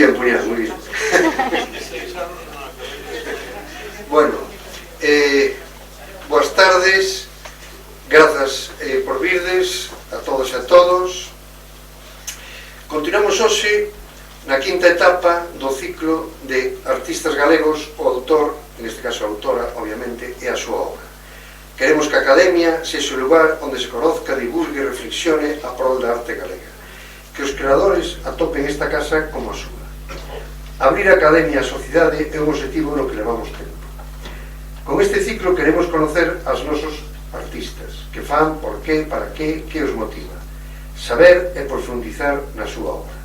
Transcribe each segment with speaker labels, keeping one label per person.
Speaker 1: bien, Puñal, muy bien. Bueno, boas tardes, grazas por virdes a todos e a todos. Continuamos hoxe na quinta etapa do ciclo de artistas galegos, o autor, neste caso a autora, obviamente, e a súa obra. Queremos que a Academia sexa o lugar onde se conozca, divulgue e reflexione a prol da arte galega, que os creadores atopen esta casa como a súa. Abrir a Academia á sociedade é un objetivo no que levamos tempo. Con este ciclo queremos conocer as nosos artistas, que fan, por qué, para qué, que os motiva, saber e profundizar na súa obra.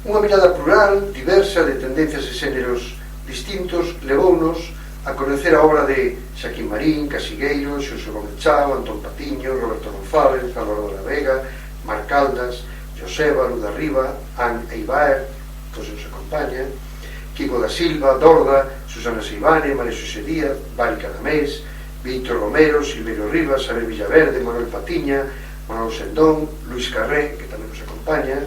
Speaker 1: Unha mirada plural, diversa, de tendencias e xéneros distintos, levounos a conocer a obra de Xaquín Marín, Casigueiro, Xosé Gómez Chao, Antón Patiño, Roberto González, Álvaro de la Vega, Marc Caldas, Joseba, Luda Riva, Anne Eibaer, que nos acompaña, Kiko da Silva, Dorda, Susana Seivane, María Xosé Díaz, Bari Cadamés, Víctor Romero, Silverio Rivas, Abel Villaverde, Manuel Patiña, Manuel Sendón, Luis Carré, que tamén nos acompaña,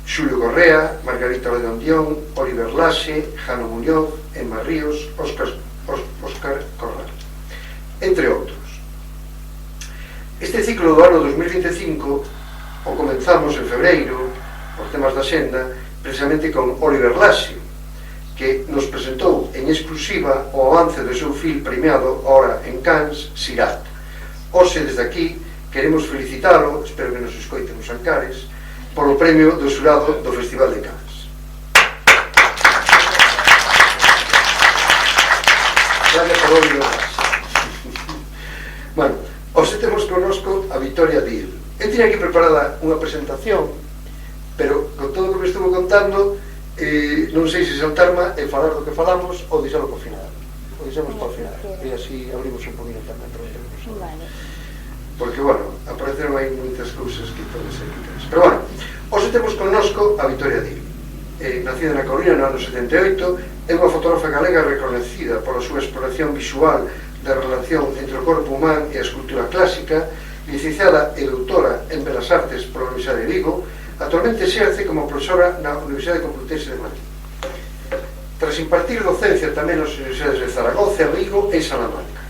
Speaker 1: Xulio Correa, Margarita Redondión, Oliver Laxe, Jano Muñoz, Emma Ríos, Óscar Corral, entre outros. Este ciclo do ano 2025 o comenzamos en febreiro, por temas da xenda, precisamente con Oliver Laxe, que nos presentou en exclusiva o avance do seu film premiado ora en Cannes, Sirat. Hoxe, desde aquí, queremos felicitalo, espero que nos escoiten os Ancares, polo premio do xurado do Festival de Cannes. Gracias por Oliver Laxe. Bueno, hoxe temos connosco a Victoria Dil. Eu tiña aquí preparada unha presentación, pero con todo o que me estuvo contando, non sei se saltarma e falar do que falamos ou deixalo para o final. O deixamos para o final, e así abrimos un poquinho tamén para o tempo. Porque, bueno, apareceron aí moitas cousas que poden ser quitas. Pero, bueno, hoxe temos connosco a Victoria Dil. Nacida na Coruña no ano 78, é unha fotógrafa galega reconhecida pola súa exploración visual da relación entre o corpo humano e a escultura clásica, licenciada e doutora en Belas Artes pola Universidade de Vigo. Actualmente exerce como profesora na Universidade Complutense de Madrid. Tras impartir docencia tamén nas universidades de Zaragoza, Vigo e Salamanca.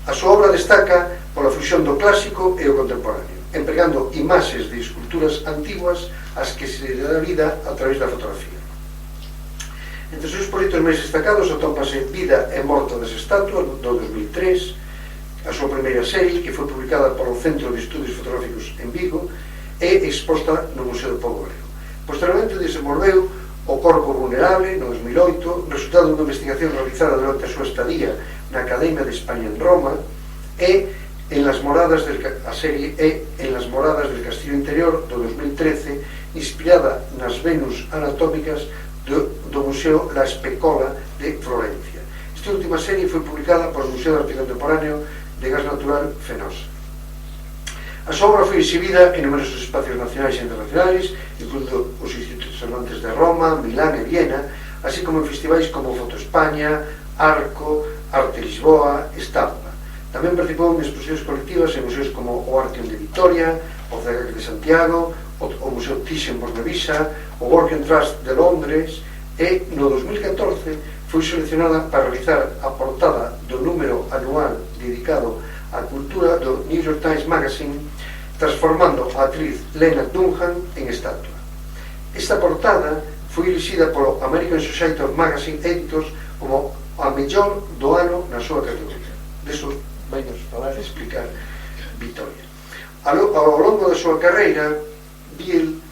Speaker 1: A súa obra destaca pola fusión do clásico e o contemporáneo, empregando imaxes de esculturas antiguas ás que se dá vida a través da fotografía. Entre os seus proxectos máis destacados atópase Vida e Morta das Estatuas, do 2003, a súa primeira serie, que foi publicada polo Centro de Estudios Fotográficos en Vigo, e exposta no Museo do Pobo Galego. Posteriormente desenvolveu O Corpo Vulnerable, no 2008, resultado dunha investigación realizada durante a súa estadía na Academia de España en Roma, e en las moradas del Castillo Interior, do 2013, inspirada nas Venus anatómicas do Museo La Specola de Florencia. Esta última serie foi publicada polo Museo de Arte Contemporáneo de Gas Natural Fenosa. A súa obra foi exhibida en numerosos espacios nacionais e internacionais, incluindo os Institutos Cervantes de Roma, Milán e Viena, así como en festivais como Foto España, Arco, Arte Lisboa, Estampa. Tamén participou en exposicións colectivas en museos como o Arteon de Vitoria, o CEGAC de Santiago, o Museo Thyssen-Bornemisza, o Working Trust de Londres, e no 2014 foi seleccionada para realizar a portada do número anual dedicado á cultura do New York Times Magazine, transformando a actriz Lena Dunham en estatua. Esta portada foi elixida polo American Society of Magazine Editors como a mellor do ano na súa categoría. Deso vai nos falar e explicar Victoria. Ao longo da súa carreira, Dil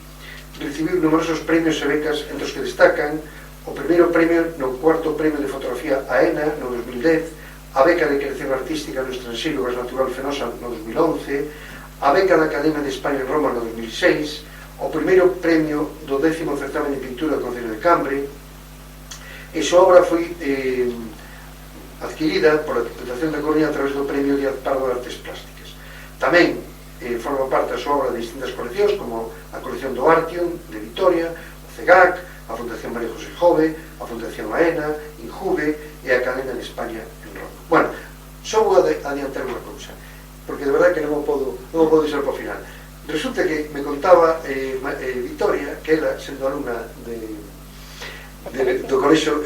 Speaker 1: recibiu numerosos premios e becas, entre os que destacan o primeiro premio no cuarto premio de fotografía AENA no 2010, a beca de creación artística no estranxeiro Gas Natural Fenosa no 2011, a beca da Academia de España en Roma no 2006, o primeiro premio do 10º certamen de pintura do Concello de Cambre, e súa obra foi adquirida pola Diputación da Coruña a través do premio Díaz Pardo de Artes Plásticas. Tamén forma parte da súa obra de distintas coleccións, como a colección do Arteon de Vitoria, o CEGAC, a Fundación María José Jove, a Fundación AENA, Injuve e a Academia de España en Roma. Bueno, só vou adiantar unha cousa, porque de verdade que non o podo deixar para o final. Resulta que me contaba Victoria que que ela, sendo alumna do colexio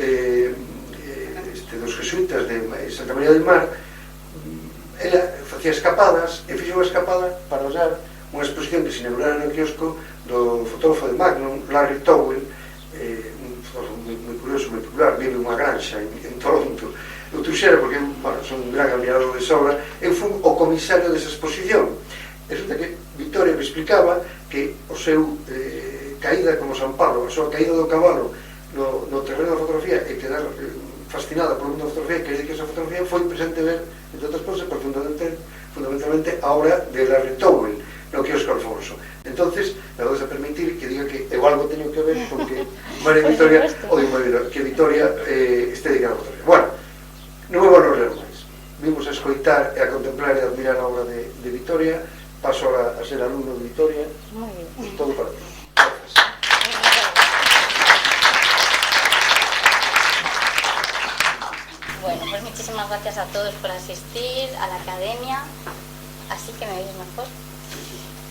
Speaker 1: dos jesuitas de Santa María del Mar, ela facía escapadas e fixo unha escapada para olhar unha exposición que se inaugurara no quiosco do fotógrafo de Magnum, Larry Towell, un fotógrafo moi curioso, moi popular, vive unha granxa en Toronto. Eu trouxera porque son un gran admirador de esa obra. Eu fui o comisario desa exposición. Resulta que Vitoria me explicaba que o seu caída como San Pablo, a súa caída do cabalo no terreno da fotografía e quedar fascinada polo mundo da fotografía, que esa fotografía foi presente ver, entre outras cosas, fundamentalmente a obra de Larry Towell no quiosco Alfonso. Entonces, me vamos a permitir que diga que eu algo teño que ver con que María Vitoria, ou digo María, que Vitoria este dedicada a fotografía. Bueno, non me vou a ler máis. Vimos a escoitar e a contemplar e a admirar a obra de Vitoria. Paso a ser alumno de Vitoria. Todo para ti.
Speaker 2: Bueno, pues muchísimas gracias a todos por asistir a la academia, así que me veis mejor.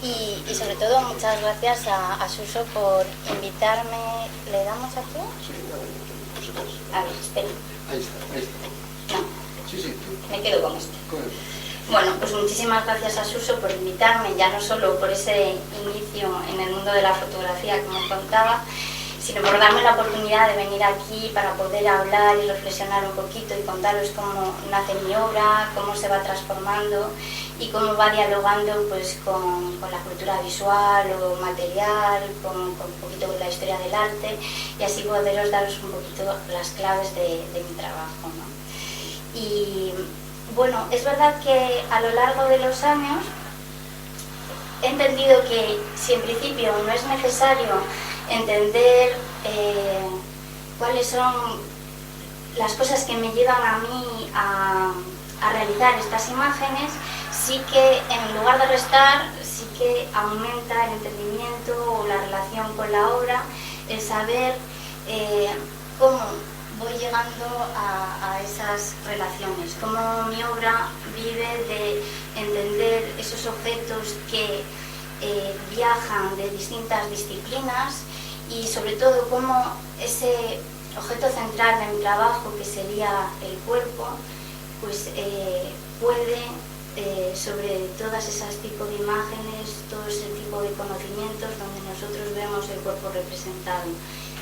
Speaker 2: Y sobre todo muchas gracias a Suso por invitarme. ¿Le damos aquí?
Speaker 1: Sí,
Speaker 2: a ver, espera.
Speaker 1: Ahí está.
Speaker 2: No.
Speaker 1: Sí,
Speaker 2: me quedo con este. Bueno, pues muchísimas gracias a Suso por invitarme, ya no solo por ese inicio en el mundo de la fotografía, como contaba, sino por darme la oportunidad de venir aquí para poder hablar y reflexionar un poquito y contaros cómo nace mi obra, cómo se va transformando y cómo va dialogando pues con la cultura visual o material, con un poquito con la historia del arte, y así poderos daros un poquito las claves de mi trabajo, ¿no? Y bueno, es verdad que a lo largo de los años he entendido que si en principio no es necesario entender cuáles son las cosas que me llevan a mí a realizar estas imágenes, sí que en lugar de restar, sí que aumenta el entendimiento o la relación con la obra, el saber cómo voy llegando a esas relaciones, cómo mi obra vive de entender esos objetos que viajan de distintas disciplinas y sobre todo cómo ese objeto central de mi trabajo, que sería el cuerpo, pues puede sobre todas esas tipos de imágenes, todo ese tipo de conocimientos donde nosotros vemos el cuerpo representado,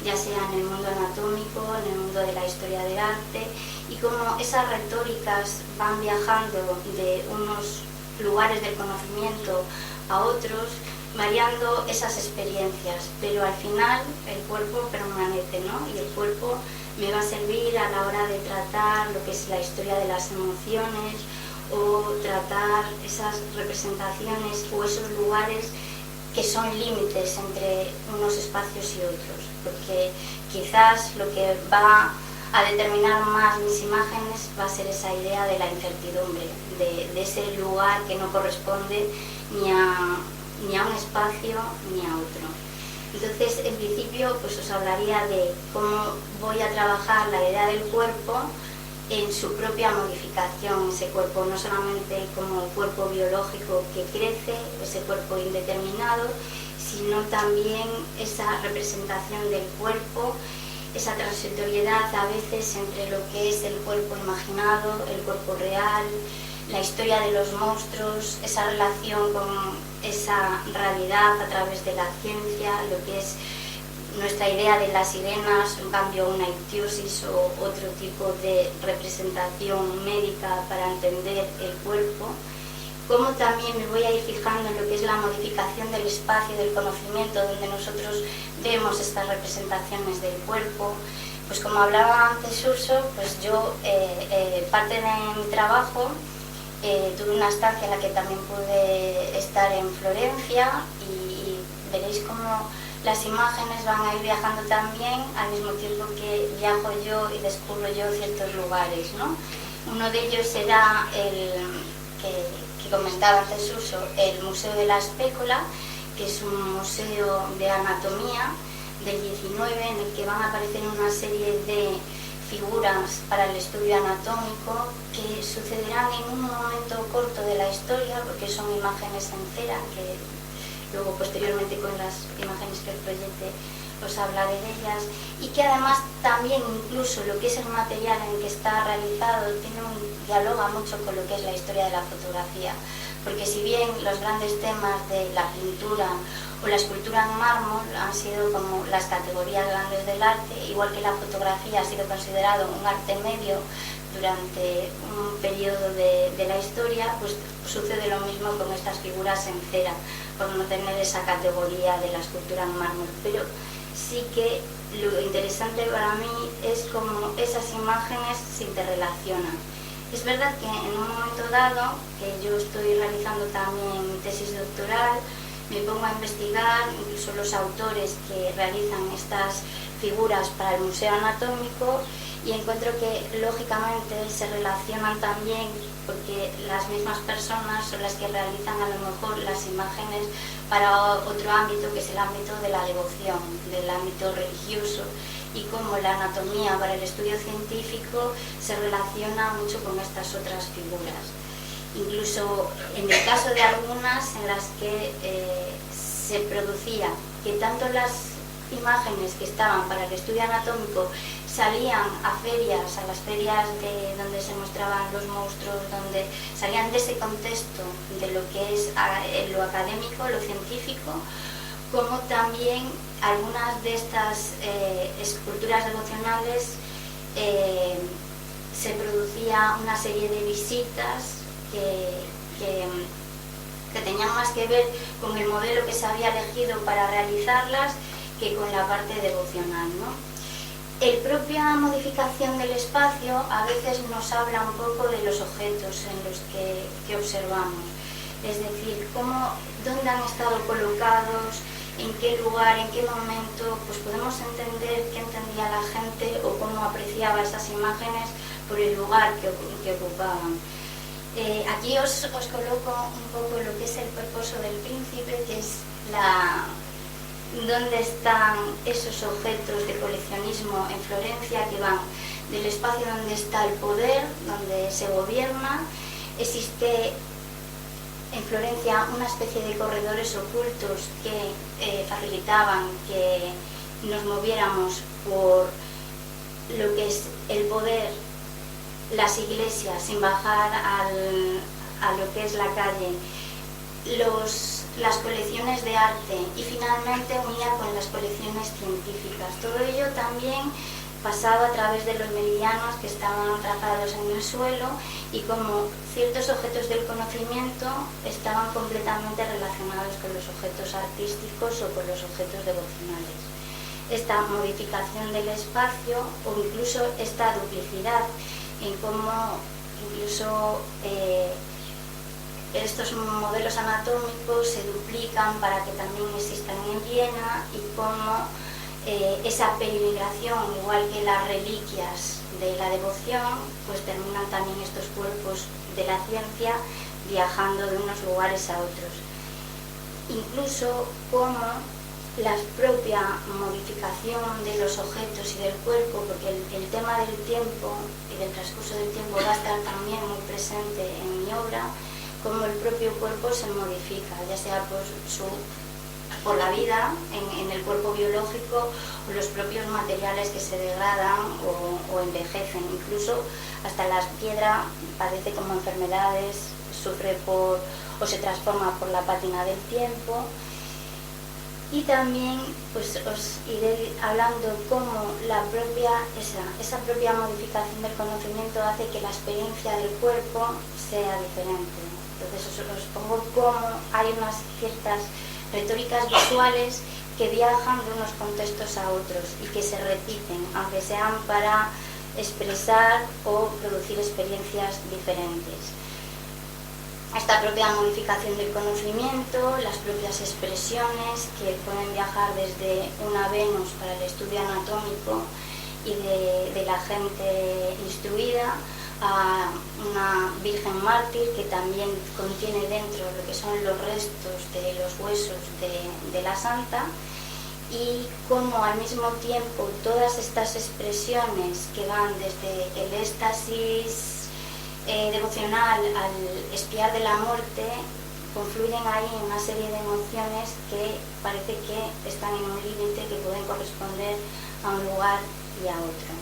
Speaker 2: ya sea en el mundo anatómico, en el mundo de la historia del arte, y cómo esas retóricas van viajando de unos lugares del conocimiento a otros, variando esas experiencias, pero al final el cuerpo permanece, ¿no? Y el cuerpo me va a servir a la hora de tratar lo que es la historia de las emociones o tratar esas representaciones o esos lugares que son límites entre unos espacios y otros, porque quizás lo que va a determinar más mis imágenes va a ser esa idea de la incertidumbre, de ese lugar que no corresponde ni a un espacio ni a otro. Entonces, en principio, pues os hablaría de cómo voy a trabajar la idea del cuerpo en su propia modificación, ese cuerpo, no solamente como cuerpo biológico que crece, ese cuerpo indeterminado, sino también esa representación del cuerpo, esa transitoriedad a veces entre lo que es el cuerpo imaginado, el cuerpo real, la historia de los monstruos, esa relación con esa realidad a través de la ciencia, lo que es nuestra idea de las sirenas, en cambio una ictiosis o otro tipo de representación médica para entender el cuerpo. Como también me voy a ir fijando en lo que es la modificación del espacio del conocimiento, donde nosotros vemos estas representaciones del cuerpo. Pues como hablaba antes Suso, pues yo parte de mi trabajo tuve una estancia en la que también pude estar en Florencia y veréis cómo las imágenes van a ir viajando también al mismo tiempo que viajo yo y descubro yo ciertos lugares, ¿no? Uno de ellos será el que comentaba antes Suso, el Museo de la Spécola, que es un museo de anatomía del 19 en el que van a aparecer una serie de figuras para el estudio anatómico que sucederán en un momento corto de la historia, porque son imágenes en cera que luego posteriormente con las imágenes que proyecte os hablaré de ellas, y que además también incluso lo que es el material en el que está realizado dialoga mucho con lo que es la historia de la fotografía, porque si bien los grandes temas de la pintura o la escultura en mármol han sido como las categorías grandes del arte, igual que la fotografía ha sido considerado un arte medio durante un periodo de la historia, pues sucede lo mismo con estas figuras en cera, por no tener esa categoría de la escultura en mármol. Pero sí que lo interesante para mí es cómo esas imágenes se interrelacionan. Es verdad que en un momento dado, que yo estoy realizando también mi tesis doctoral, me pongo a investigar incluso los autores que realizan estas figuras para el Museo Anatómico, y encuentro que lógicamente se relacionan también porque las mismas personas son las que realizan a lo mejor las imágenes para otro ámbito, que es el ámbito de la devoción, del ámbito religioso, y cómo la anatomía para el estudio científico se relaciona mucho con estas otras figuras. Incluso en el caso de algunas en las que se producía que tanto las imágenes que estaban para el estudio anatómico salían a ferias, a las ferias donde se mostraban los monstruos, donde salían de ese contexto de lo que es lo académico, lo científico, como también algunas de estas esculturas devocionales se producía una serie de visitas que tenían más que ver con el modelo que se había elegido para realizarlas que con la parte devocional, ¿no? La propia modificación del espacio a veces nos habla un poco de los objetos en los que observamos, es decir, dónde han estado colocados, en qué lugar, en qué momento, pues podemos entender qué entendía la gente o cómo apreciaba esas imágenes por el lugar que ocupaban. Aquí os coloco un poco lo que es el Percoso del Príncipe, que es dónde están esos objetos de coleccionismo en Florencia, que van del espacio donde está el poder, donde se gobierna. Existe en Florencia una especie de corredores ocultos que facilitaban que nos moviéramos por lo que es el poder, las iglesias, sin bajar a lo que es la calle, las colecciones de arte, y finalmente unía con las colecciones científicas. Todo ello también pasaba a través de los meridianos que estaban trazados en el suelo, y como ciertos objetos del conocimiento estaban completamente relacionados con los objetos artísticos o con los objetos devocionales. Esta modificación del espacio, o incluso esta duplicidad en cómo incluso estos modelos anatómicos se duplican para que también existan en Viena, y cómo esa peregrinación, igual que las reliquias de la devoción, pues terminan también estos cuerpos de la ciencia viajando de unos lugares a otros. Incluso cómo la propia modificación de los objetos y del cuerpo, porque el tema del tiempo y del transcurso del tiempo va a estar también muy presente en mi obra, cómo el propio cuerpo se modifica, ya sea por la vida en el cuerpo biológico, o los propios materiales que se degradan o envejecen. Incluso hasta la piedra padece como enfermedades, sufre o se transforma por la pátina del tiempo. Y también pues os iré hablando cómo esa propia modificación del conocimiento hace que la experiencia del cuerpo sea diferente. Entonces os pongo cómo hay unas ciertas retóricas visuales que viajan de unos contextos a otros y que se repiten, aunque sean para expresar o producir experiencias diferentes. Esta propia modificación del conocimiento, las propias expresiones que pueden viajar desde una Venus para el estudio anatómico y de la gente instruida, a una Virgen mártir que también contiene dentro lo que son los restos de los huesos de la santa, y cómo al mismo tiempo todas estas expresiones que van desde el éxtasis devocional al espiar de la muerte confluyen ahí en una serie de emociones que parece que están en un límite, que pueden corresponder a un lugar y a otro.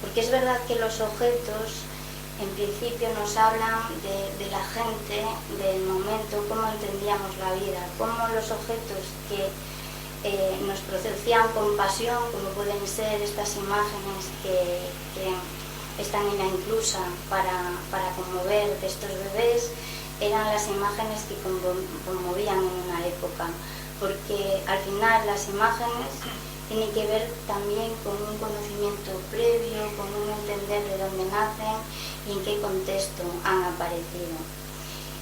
Speaker 2: Porque es verdad que los objetos en principio nos hablan de la gente, del momento, cómo entendíamos la vida, cómo los objetos que nos producían compasión, como pueden ser estas imágenes que están en la inclusa para conmover de estos bebés, eran las imágenes que conmovían en una época, porque al final las imágenes tienen que ver también con un conocimiento previo, con un entender de dónde nacen y en qué contexto han aparecido.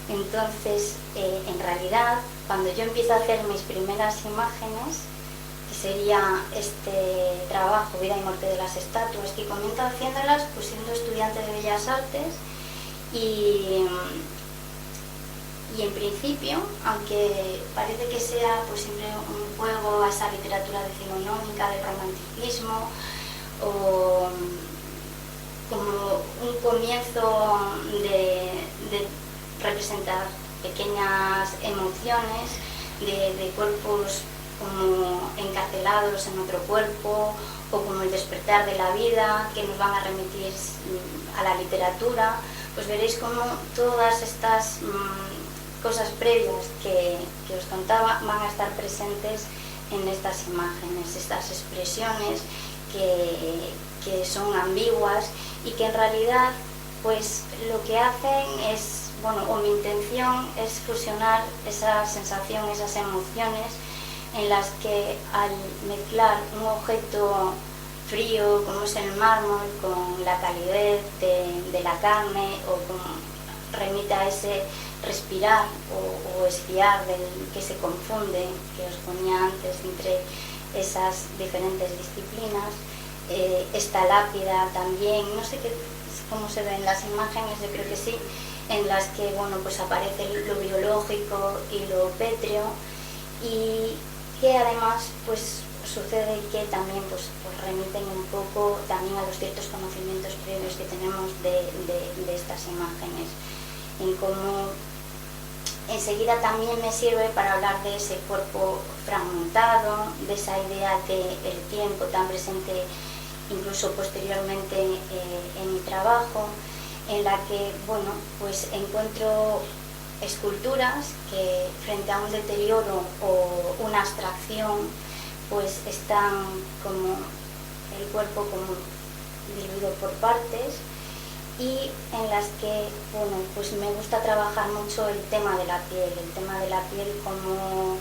Speaker 2: Entonces, en realidad, cuando yo empiezo a hacer mis primeras imágenes, que sería este trabajo, Vida y muerte de las estatuas, que comienzo haciéndolas pues siendo estudiante de Bellas Artes y en principio, aunque parece que sea pues siempre un juego a esa literatura decimonónica, del romanticismo, o como un comienzo de representar pequeñas emociones de cuerpos como encarcelados en otro cuerpo, o como el despertar de la vida, que nos van a remitir a la literatura, pues veréis como todas estas cosas previas que os contaba van a estar presentes en estas imágenes, estas expresiones que son ambiguas y que en realidad pues lo que hacen es, bueno, o mi intención es fusionar esa sensación, esas emociones en las que al mezclar un objeto frío como es el mármol con la calidez de la carne, o remite a ese respirar o esquiar del que se confunde, que os ponía antes, entre esas diferentes disciplinas. Esta lápida también, no sé cómo se ve en las imágenes, yo creo que sí, en las que bueno, pues aparece lo biológico y lo pétreo, y que además pues sucede que también pues remiten un poco también a los ciertos conocimientos previos que tenemos de estas imágenes, en cómo enseguida también me sirve para hablar de ese cuerpo fragmentado, de esa idea del tiempo tan presente incluso posteriormente en mi trabajo, en la que bueno, pues encuentro esculturas que frente a un deterioro o una abstracción pues están como el cuerpo como dividido por partes, y en las que bueno, pues me gusta trabajar mucho el tema de la piel como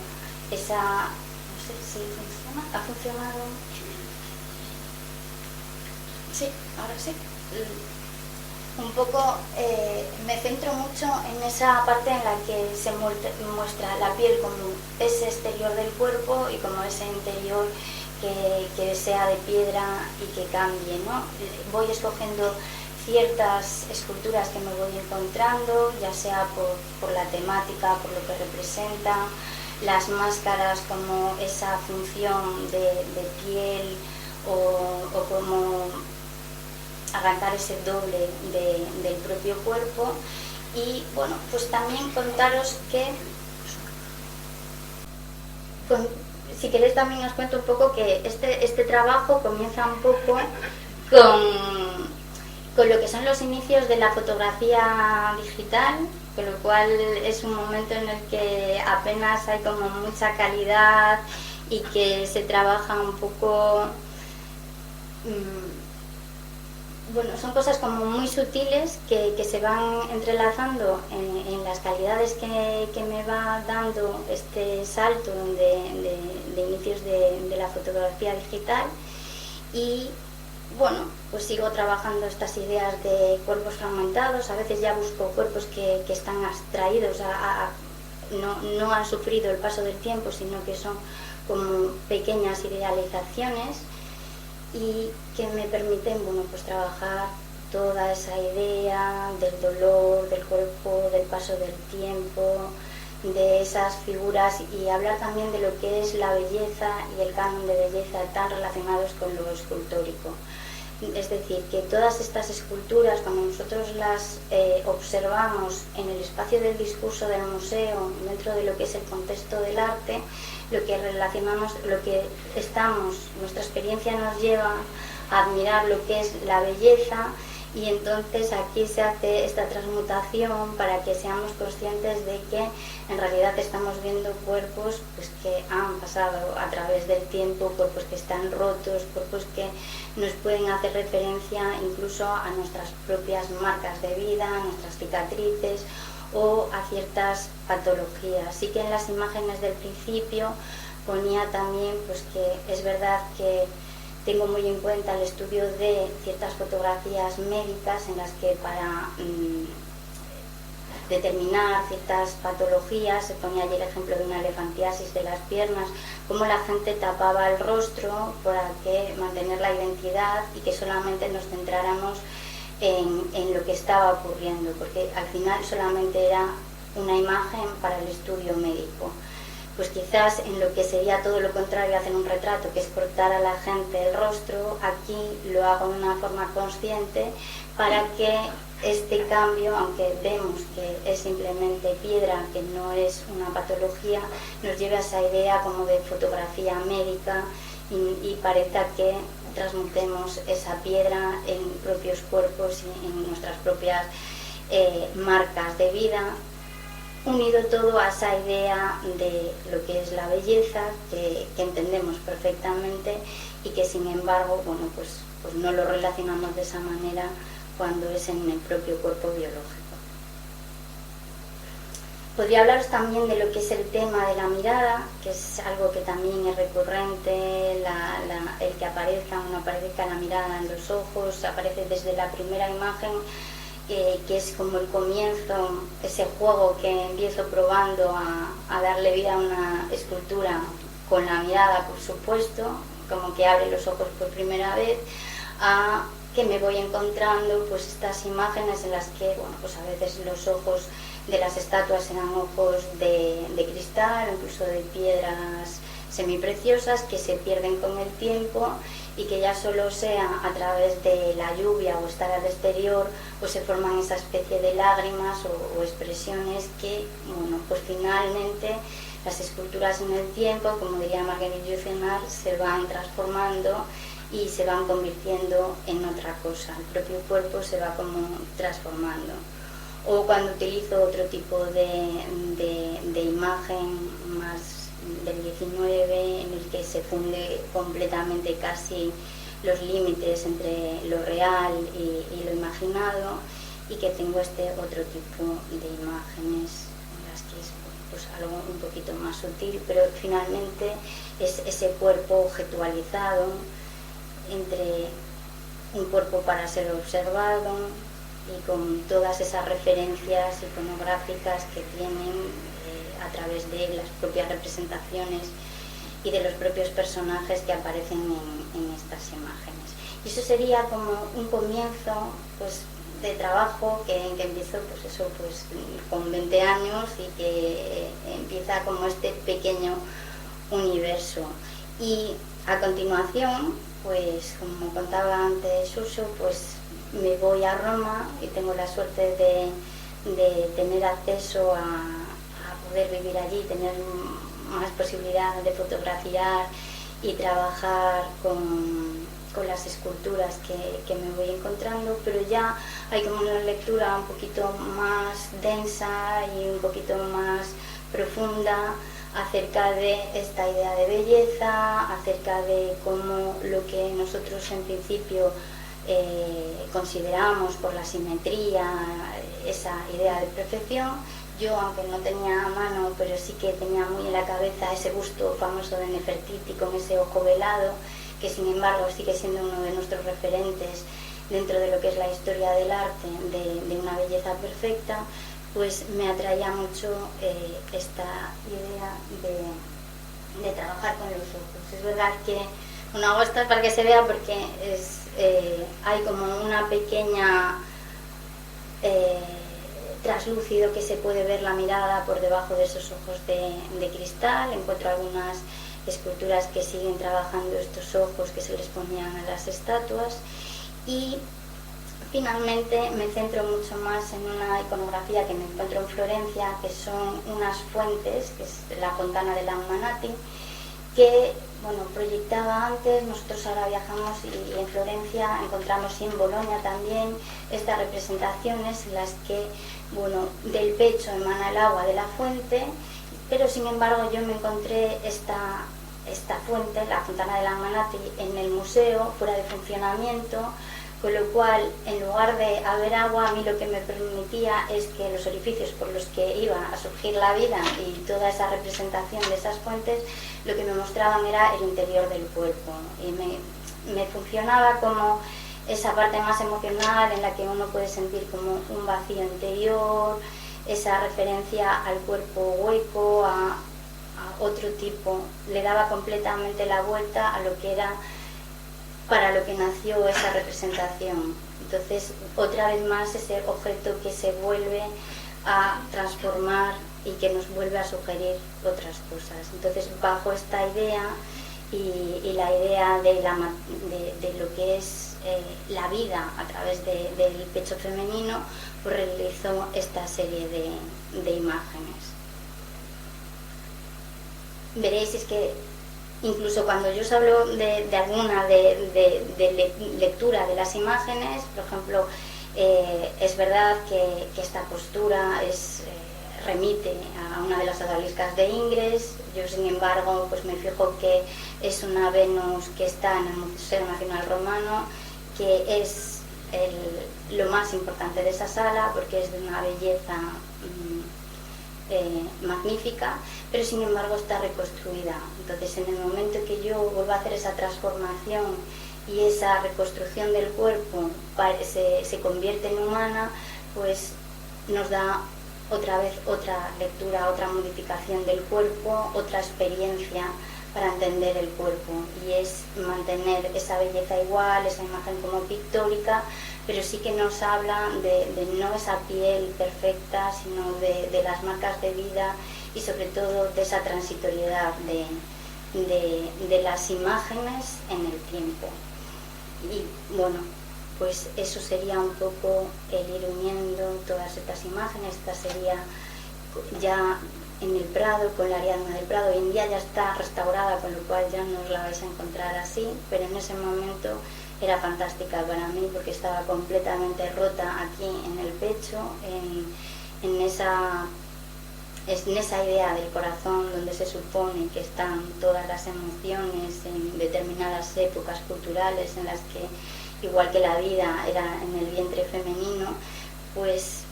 Speaker 2: esa, no sé si funciona, ¿ha funcionado? Sí, ahora sí. Un poco me centro mucho en esa parte en la que se muestra la piel como ese exterior del cuerpo y como ese interior que sea de piedra y que cambie, ¿no? Voy escogiendo ciertas esculturas que me voy encontrando, ya sea por la temática, por lo que representan, las máscaras como esa función de piel, o como arrancar ese doble del propio cuerpo. Y bueno, pues también contaros que si queréis también os cuento un poco que este trabajo comienza un poco con lo que son los inicios de la fotografía digital, con lo cual es un momento en el que apenas hay como mucha calidad y que se trabaja un poco bueno, son cosas como muy sutiles que se van entrelazando en las calidades que me va dando este salto de inicios de la fotografía digital. Y bueno, pues sigo trabajando estas ideas de cuerpos fragmentados. A veces ya busco cuerpos que están abstraídos, no han sufrido el paso del tiempo, sino que son como pequeñas idealizaciones, y que me permiten bueno, pues trabajar toda esa idea del dolor, del cuerpo, del paso del tiempo, de esas figuras, y hablar también de lo que es la belleza y el canon de belleza tan relacionados con lo escultórico. Es decir, que todas estas esculturas, cuando nosotros las observamos en el espacio del discurso del museo, dentro de lo que es el contexto del arte, lo que relacionamos, lo que estamos, nuestra experiencia nos lleva a admirar lo que es la belleza, y entonces aquí se hace esta transmutación para que seamos conscientes de que en realidad estamos viendo cuerpos pues, que han pasado a través del tiempo, cuerpos que están rotos, cuerpos que nos pueden hacer referencia incluso a nuestras propias marcas de vida, a nuestras cicatrices o a ciertas patologías. Sí que en las imágenes del principio ponía también pues, que es verdad que tengo muy en cuenta el estudio de ciertas fotografías médicas en las que para determinar ciertas patologías, se ponía allí el ejemplo de una elefantiasis de las piernas, cómo la gente tapaba el rostro para que mantener la identidad y que solamente nos centráramos en lo que estaba ocurriendo, porque al final solamente era una imagen para el estudio médico. Pues quizás en lo que sería todo lo contrario, hacer un retrato, que es cortar a la gente el rostro, aquí lo hago de una forma consciente para que este cambio, aunque vemos que es simplemente piedra, que no es una patología, nos lleve a esa idea como de fotografía médica y parezca que transmutemos esa piedra en propios cuerpos y en nuestras propias marcas de vida, unido todo a esa idea de lo que es la belleza, que entendemos perfectamente y que sin embargo, bueno, pues no lo relacionamos de esa manera cuando es en el propio cuerpo biológico. Podría hablaros también de lo que es el tema de la mirada, que es algo que también es recurrente, el que aparezca o no aparezca la mirada en los ojos, aparece desde la primera imagen, que es como el comienzo, ese juego que empiezo probando a darle vida a una escultura con la mirada, por supuesto, como que abre los ojos por primera vez, a que me voy encontrando pues estas imágenes en las que, bueno, pues a veces los ojos de las estatuas eran ojos de cristal, incluso de piedras semipreciosas que se pierden con el tiempo y que ya solo sea a través de la lluvia o estar al exterior, pues se forman esa especie de lágrimas o expresiones que, bueno, pues finalmente las esculturas en el tiempo, como diría Marguerite Yourcenar, se van transformando y se van convirtiendo en otra cosa. El propio cuerpo se va como transformando. O cuando utilizo otro tipo de imagen más del 19, en el que se funde completamente casi los límites entre lo real y lo imaginado, y que tengo este otro tipo de imágenes en las que es pues algo un poquito más sutil, pero finalmente es ese cuerpo objetualizado entre un cuerpo para ser observado y con todas esas referencias iconográficas que tienen a través de las propias representaciones y de los propios personajes que aparecen en estas imágenes. Y eso sería como un comienzo pues, de trabajo que empiezo pues eso, pues, con 20 años y que empieza como este pequeño universo. Y a continuación, pues como contaba antes Suso, pues me voy a Roma y tengo la suerte de tener acceso a poder vivir allí, tener más posibilidad de fotografiar y trabajar con las esculturas que me voy encontrando, pero ya hay como una lectura un poquito más densa y un poquito más profunda acerca de esta idea de belleza, acerca de cómo lo que nosotros en principio consideramos por la simetría, esa idea de perfección. Yo, aunque no tenía a mano, pero sí que tenía muy en la cabeza ese busto famoso de Nefertiti con ese ojo velado, que sin embargo sigue siendo uno de nuestros referentes dentro de lo que es la historia del arte, de una belleza perfecta, pues me atraía mucho esta idea de trabajar con los ojos. Es verdad que no hago esto para que se vea porque hay como una pequeña traslúcido que se puede ver la mirada por debajo de esos ojos de cristal. Encuentro algunas esculturas que siguen trabajando estos ojos que se les ponían a las estatuas, Y finalmente me centro mucho más en una iconografía que me encuentro en Florencia, que son unas fuentes, que es la Fontana de Lammanati, que bueno, proyectaba antes. Nosotros ahora viajamos y en Florencia encontramos, y en Bolonia también, estas representaciones en las que bueno, del pecho emana el agua de la fuente, pero sin embargo yo me encontré esta fuente, la Fontana de Lammanati, en el museo, fuera de funcionamiento, con lo cual, en lugar de haber agua, a mí lo que me permitía es que los orificios por los que iba a surgir la vida y toda esa representación de esas fuentes, lo que me mostraban era el interior del cuerpo. Y me funcionaba como esa parte más emocional en la que uno puede sentir como un vacío interior, esa referencia al cuerpo hueco, a otro tipo. Le daba completamente la vuelta a lo que era, para lo que nació esa representación. Entonces, otra vez más, ese objeto que se vuelve a transformar y que nos vuelve a sugerir otras cosas. Entonces, bajo esta idea y la idea de lo que es la vida a través del pecho femenino, pues realizó esta serie de imágenes. Veréis, es que incluso cuando yo os hablo de alguna lectura de las imágenes, por ejemplo, es verdad que esta postura remite a una de las odaliscas de Ingres. Yo, sin embargo, pues me fijo que es una Venus que está en el Museo Nacional Romano, que es lo más importante de esa sala, porque es de una belleza magnífica, pero sin embargo está reconstruida. Entonces, en el momento que yo vuelvo a hacer esa transformación y esa reconstrucción del cuerpo se convierte en humana, pues nos da otra vez otra lectura, otra modificación del cuerpo, otra experiencia para entender el cuerpo, y es mantener esa belleza igual, esa imagen como pictórica, pero sí que nos habla de no esa piel perfecta, sino de las marcas de vida y sobre todo de esa transitoriedad de las imágenes en el tiempo. Y bueno, pues eso sería un poco el ir uniendo todas estas imágenes. Esta sería ya en el Prado, con la Ariadna del Prado. Hoy en día ya está restaurada, con lo cual ya no os la vais a encontrar así, pero en ese momento era fantástica para mí porque estaba completamente rota aquí en el pecho, en esa idea del corazón donde se supone que están todas las emociones en determinadas épocas culturales en las que, igual que la vida era en el vientre femenino, pues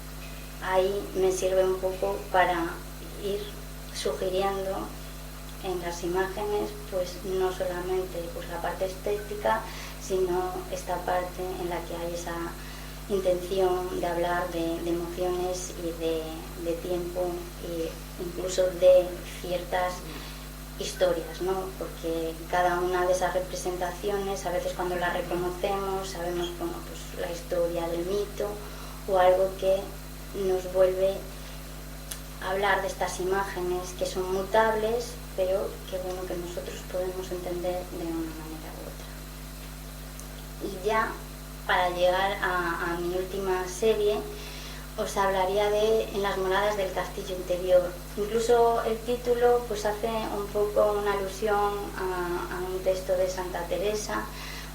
Speaker 2: ahí me sirve un poco para ir sugiriendo en las imágenes, pues no solamente pues la parte estética, sino esta parte en la que hay esa intención de hablar de emociones y de tiempo, e incluso de ciertas historias, ¿no? Porque cada una de esas representaciones, a veces cuando la reconocemos, sabemos, bueno, pues la historia del mito o algo que nos vuelve a hablar de estas imágenes que son mutables, pero que bueno, que nosotros podemos entender de una manera u otra. Y ya para llegar a mi última serie, os hablaría de En las moradas del castillo interior. Incluso el título pues hace un poco una alusión a un texto de Santa Teresa,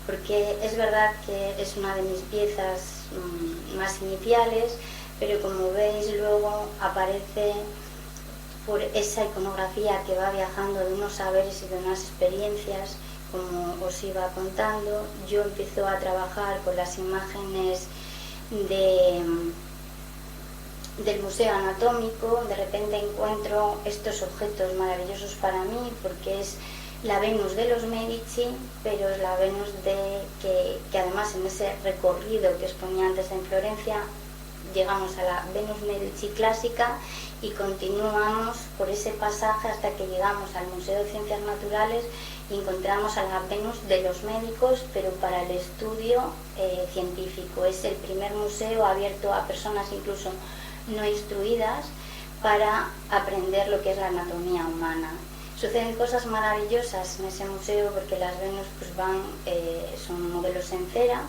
Speaker 2: porque es verdad que es una de mis piezas más iniciales, pero como veis luego aparece por esa iconografía que va viajando de unos saberes y de unas experiencias, como os iba contando. Yo empiezo a trabajar con las imágenes del Museo Anatómico. De repente encuentro estos objetos maravillosos para mí, porque es la Venus de los Medici, pero es la Venus que además en ese recorrido que os ponía antes en Florencia, llegamos a la Venus Medici clásica y continuamos por ese pasaje hasta que llegamos al Museo de Ciencias Naturales y encontramos a la Venus de los médicos, pero para el estudio científico. Es el primer museo abierto a personas incluso no instruidas para aprender lo que es la anatomía humana. Suceden cosas maravillosas en ese museo porque las Venus pues son modelos en cera,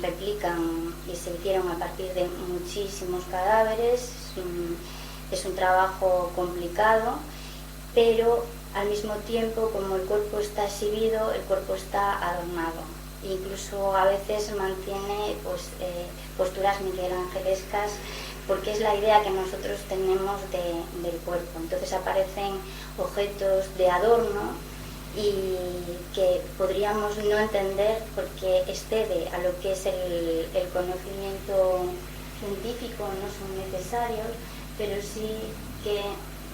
Speaker 2: replican y se hicieron a partir de muchísimos cadáveres. Es un trabajo complicado, pero al mismo tiempo, como el cuerpo está exhibido, el cuerpo está adornado. Incluso a veces mantiene posturas miguelangelescas, porque es la idea que nosotros tenemos del cuerpo. Entonces aparecen objetos de adorno y que podríamos no entender porque excede a lo que es el conocimiento científico, no son necesarios, pero sí que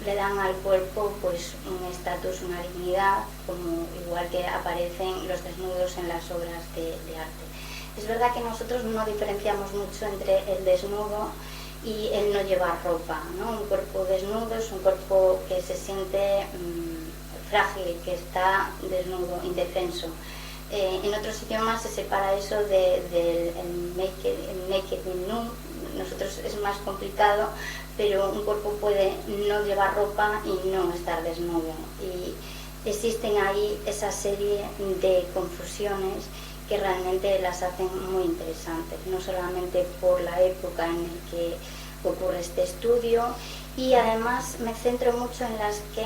Speaker 2: le dan al cuerpo pues un estatus, una dignidad, como igual que aparecen los desnudos en las obras de arte. Es verdad que nosotros no diferenciamos mucho entre el desnudo y el no llevar ropa, ¿no? Un cuerpo desnudo es un cuerpo que se siente frágil, que está desnudo, indefenso. En otros idiomas se separa eso del naked y nude. Nosotros es más complicado, pero un cuerpo puede no llevar ropa y no estar desnudo. Y existen ahí esa serie de confusiones que realmente las hacen muy interesantes, no solamente por la época en la que ocurre este estudio, y además me centro mucho en las que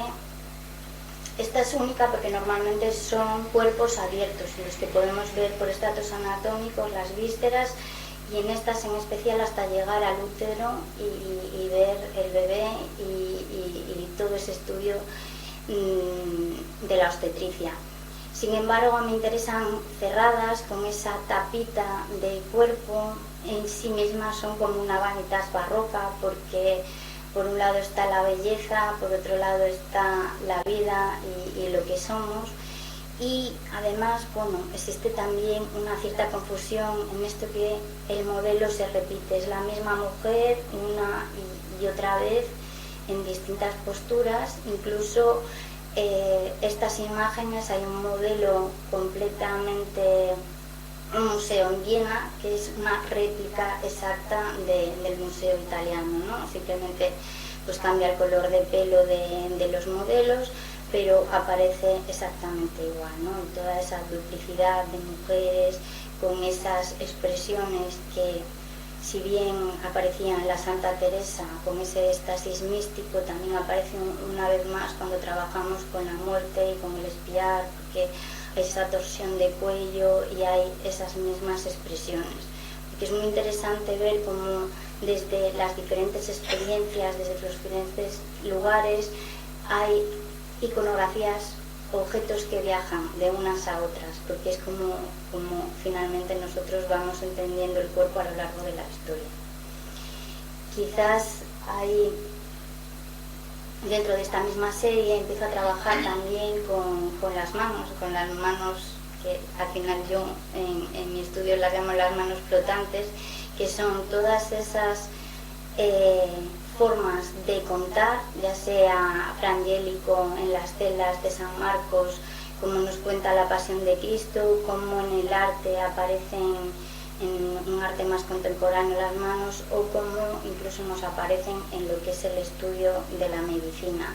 Speaker 2: esta es única porque normalmente son cuerpos abiertos en los que podemos ver por estratos anatómicos las vísceras, y en estas en especial hasta llegar al útero y ver el bebé y todo ese estudio de la obstetricia. Sin embargo, me interesan cerradas, con esa tapita de cuerpo. En sí mismas son como una vanitas barroca, porque por un lado está la belleza, por otro lado está la vida y lo que somos. Y además, bueno, existe también una cierta confusión en esto, que el modelo se repite, es la misma mujer una y otra vez en distintas posturas. Incluso estas imágenes, hay un modelo completamente, un museo en Viena, que es una réplica exacta del museo italiano, ¿no? Simplemente pues cambia el color de pelo de los modelos, pero aparece exactamente igual, ¿no? Y toda esa duplicidad de mujeres con esas expresiones que, si bien aparecían en la Santa Teresa con ese éxtasis místico, también aparece una vez más cuando trabajamos con la muerte y con el espiar, porque hay esa torsión de cuello y hay esas mismas expresiones. Porque es muy interesante ver cómo desde las diferentes experiencias, desde los diferentes lugares, hay iconografías, objetos que viajan de unas a otras, porque es como finalmente nosotros vamos entendiendo el cuerpo a lo largo de la historia. Quizás hay, dentro de esta misma serie, empiezo a trabajar también con las manos, que al final yo en mi estudio las llamo las manos flotantes, que son todas esas formas de contar, ya sea frangélico en las celas de San Marcos, como nos cuenta la Pasión de Cristo, como en el arte aparecen, en un arte más contemporáneo, las manos, o como incluso nos aparecen en lo que es el estudio de la medicina.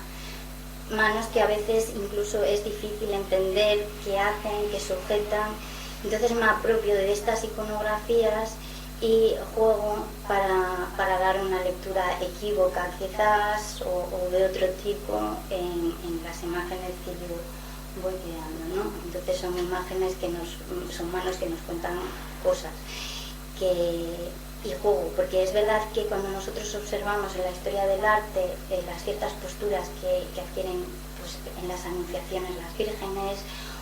Speaker 2: Manos que a veces incluso es difícil entender qué hacen, qué sujetan. Entonces me apropio de estas iconografías y juego para dar una lectura equívoca quizás, o de otro tipo en las imágenes que yo voy creando, ¿no? Entonces son imágenes son manos que nos cuentan cosas, y juego, porque es verdad que cuando nosotros observamos en la historia del arte las ciertas posturas que adquieren pues, en las anunciaciones las vírgenes,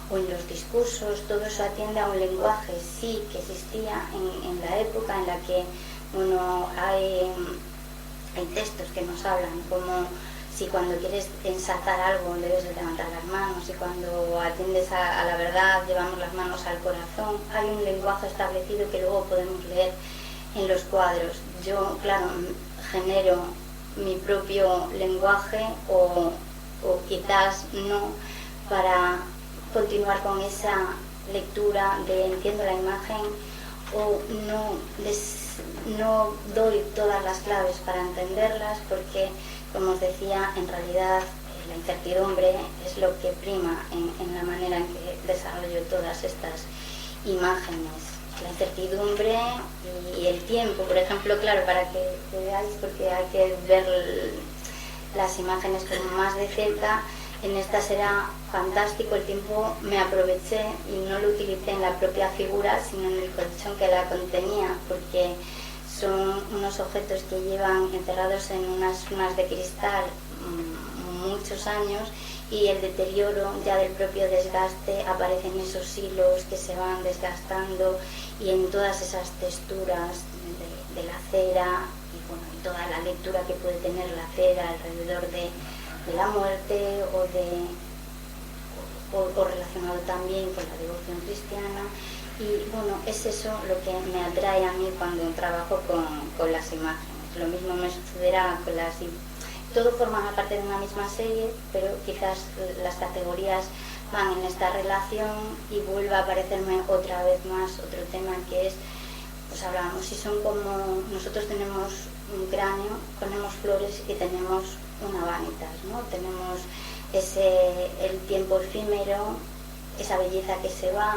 Speaker 2: o en los discursos, todo eso atiende a un lenguaje, sí, que existía en la época en la que, bueno, hay textos que nos hablan, como si cuando quieres ensalzar algo debes de levantar las manos, y cuando atiendes a la verdad llevamos las manos al corazón. Hay un lenguaje establecido que luego podemos leer en los cuadros. Yo, claro, genero mi propio lenguaje, o quizás no, para continuar con esa lectura de entiendo la imagen, o no doy todas las claves para entenderlas, porque, como os decía, en realidad la incertidumbre es lo que prima en la manera en que desarrollo todas estas imágenes. la incertidumbre y el tiempo. Por ejemplo, claro, para que veáis, porque hay que ver las imágenes como más de cerca, en esta era fantástico el tiempo, me aproveché y no lo utilicé en la propia figura, sino en el colchón que la contenía, porque son unos objetos que llevan encerrados en unas urnas de cristal muchos años, y el deterioro ya del propio desgaste, aparecen esos hilos que se van desgastando, y en todas esas texturas de la cera y, bueno, y toda la lectura que puede tener la cera alrededor de la muerte o relacionado también con la devoción cristiana. Y bueno, es eso lo que me atrae a mí cuando trabajo con las imágenes. Lo mismo me sucederá con las... Todo forma parte de una misma serie, pero quizás las categorías van en esta relación y vuelve a aparecerme otra vez más otro tema, que es, pues hablábamos, si son como nosotros tenemos un cráneo, ponemos flores y tenemos una vanitas, ¿no? Tenemos el tiempo efímero, esa belleza que se va,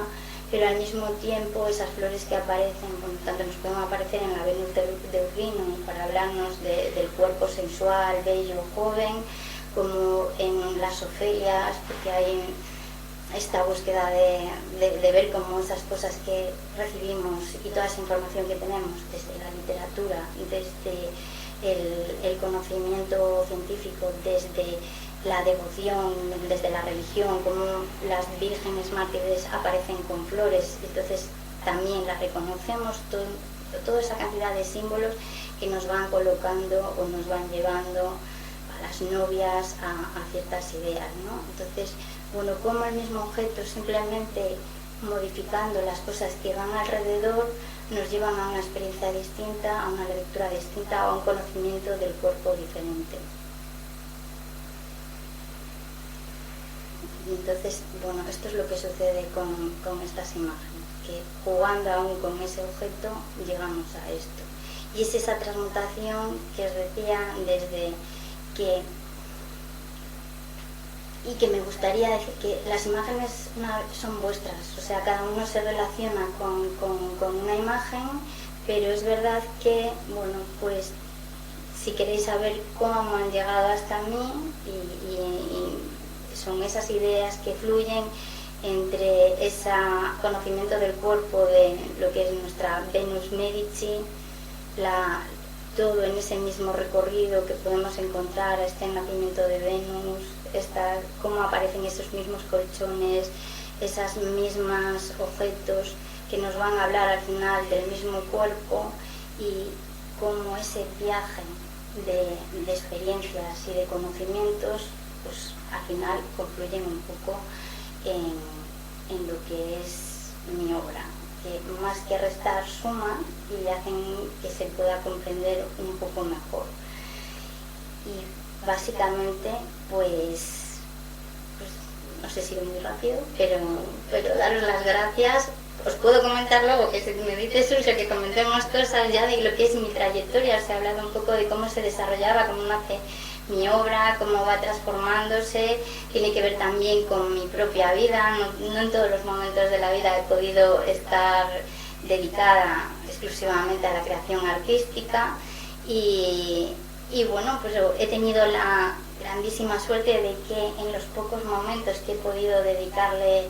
Speaker 2: pero al mismo tiempo esas flores que aparecen, bueno, tanto nos pueden aparecer en la Venus de Urbino para hablarnos del cuerpo sensual, bello, joven, como en las Ofelias, porque hay esta búsqueda de ver cómo esas cosas que recibimos y toda esa información que tenemos desde la literatura, desde el conocimiento científico, desde la devoción, desde la religión, como las vírgenes mártires aparecen con flores, entonces también las reconocemos, toda esa cantidad de símbolos que nos van colocando o nos van llevando a las novias a ciertas ideas, ¿no? Entonces, bueno, como el mismo objeto, simplemente modificando las cosas que van alrededor, nos llevan a una experiencia distinta, a una lectura distinta, a un conocimiento del cuerpo diferente. Y entonces, bueno, esto es lo que sucede con estas imágenes, que jugando aún con ese objeto llegamos a esto. Y es esa transmutación que os decía desde que... Y que me gustaría decir que las imágenes son vuestras, o sea, cada uno se relaciona con una imagen, pero es verdad que, bueno, pues si queréis saber cómo han llegado hasta mí, y son esas ideas que fluyen entre ese conocimiento del cuerpo, de lo que es nuestra Venus Medici, todo en ese mismo recorrido que podemos encontrar, este nacimiento de Venus, cómo aparecen esos mismos colchones, esas mismas objetos que nos van a hablar al final del mismo cuerpo, y cómo ese viaje de experiencias y de conocimientos, pues al final confluyen un poco en lo que es mi obra, que más que restar suman y hacen que se pueda comprender un poco mejor. Y básicamente, pues no sé si voy muy rápido, pero daros las gracias. Os puedo comentar luego, que si me dices, Urso, que comentemos cosas ya de lo que es mi trayectoria. Os he hablado un poco de cómo se desarrollaba, cómo nace mi obra, cómo va transformándose. Tiene que ver también con mi propia vida. No en todos los momentos de la vida he podido estar dedicada exclusivamente a la creación artística, y bueno, pues he tenido la grandísima suerte de que en los pocos momentos que he podido dedicarle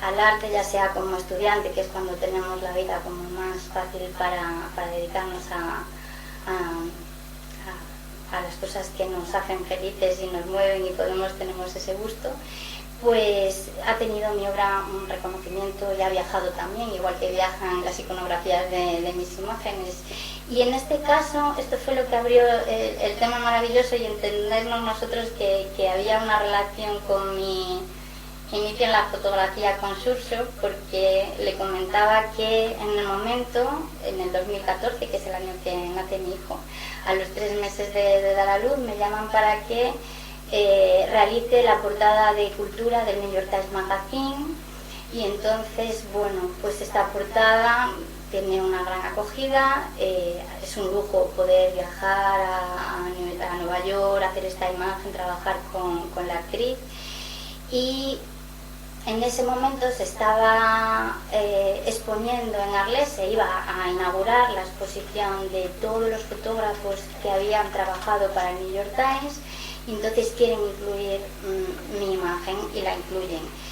Speaker 2: al arte, ya sea como estudiante, que es cuando tenemos la vida como más fácil para dedicarnos a las cosas que nos hacen felices y nos mueven y tenemos ese gusto, pues ha tenido mi obra un reconocimiento y ha viajado también, igual que viajan las iconografías de mis imágenes. Y en este caso, esto fue lo que abrió el tema maravilloso, y entendernos nosotros que había una relación con mi inicio en la fotografía con Xurxo, porque le comentaba que en el momento, en el 2014, que es el año que nace mi hijo, a los 3 meses de dar a luz, me llaman para que realice la portada de cultura del New York Times Magazine. Y entonces, bueno, pues esta portada tiene una gran acogida, es un lujo poder viajar a Nueva York, hacer esta imagen, trabajar con la actriz, y en ese momento se estaba exponiendo en Arles, se iba a inaugurar la exposición de todos los fotógrafos que habían trabajado para el New York Times, y entonces quieren incluir mi imagen y la incluyen.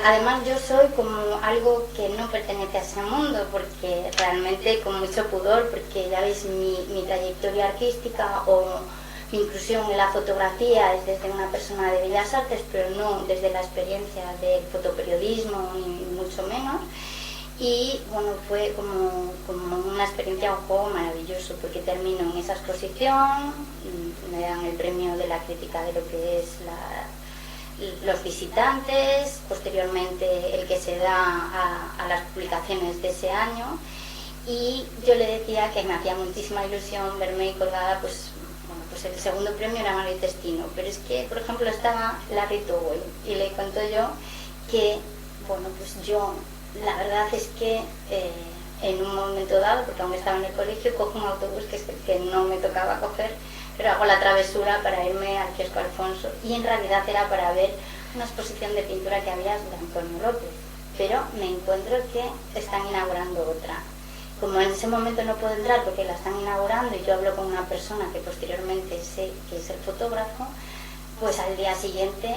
Speaker 2: Además yo soy como algo que no pertenece a ese mundo, porque realmente con mucho pudor, porque ya veis mi trayectoria artística o mi inclusión en la fotografía es desde una persona de Bellas Artes, pero no desde la experiencia del fotoperiodismo, ni mucho menos. Y bueno, fue como una experiencia, un juego maravilloso, porque termino en esa exposición, me dan el premio de la crítica de lo que es los visitantes, posteriormente el que se da a las publicaciones de ese año, y yo le decía que me hacía muchísima ilusión verme colgada, pues el segundo premio era Mario Testino, pero es que, por ejemplo, estaba Larry Towell, y le cuento yo que, bueno, pues yo, la verdad es que en un momento dado, porque aún estaba en el colegio, cojo un autobús que no me tocaba coger, pero hago la travesura para irme al kiosco Alfonso, y en realidad era para ver una exposición de pintura que había de Antonio López, pero me encuentro que están inaugurando otra. Como en ese momento no puedo entrar porque la están inaugurando y yo hablo con una persona que posteriormente sé que es el fotógrafo, pues al día siguiente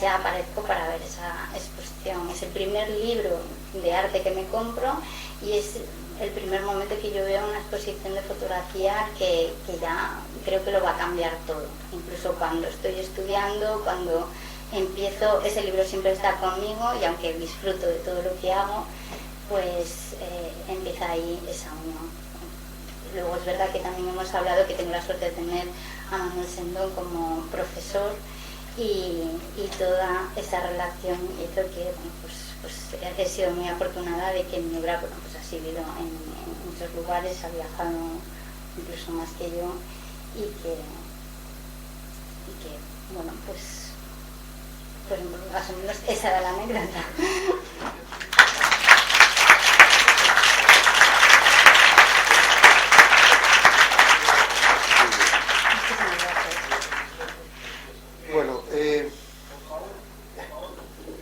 Speaker 2: ya aparezco para ver esa exposición. Es el primer libro de arte que me compro y es el primer momento que yo veo una exposición de fotografía que ya creo que lo va a cambiar todo. Incluso cuando estoy estudiando, cuando empiezo, ese libro siempre está conmigo, y aunque disfruto de todo lo que hago, pues empieza ahí esa unión. Luego es verdad que también hemos hablado que tengo la suerte de tener a Manuel Sendón como profesor, y toda esa relación hizo que, bueno, pues he sido muy afortunada de que mi obra, bueno, pues ha vivido en muchos lugares, ha viajado incluso más que yo, y que bueno, pues más o menos esa era la anécdota.
Speaker 1: Bueno,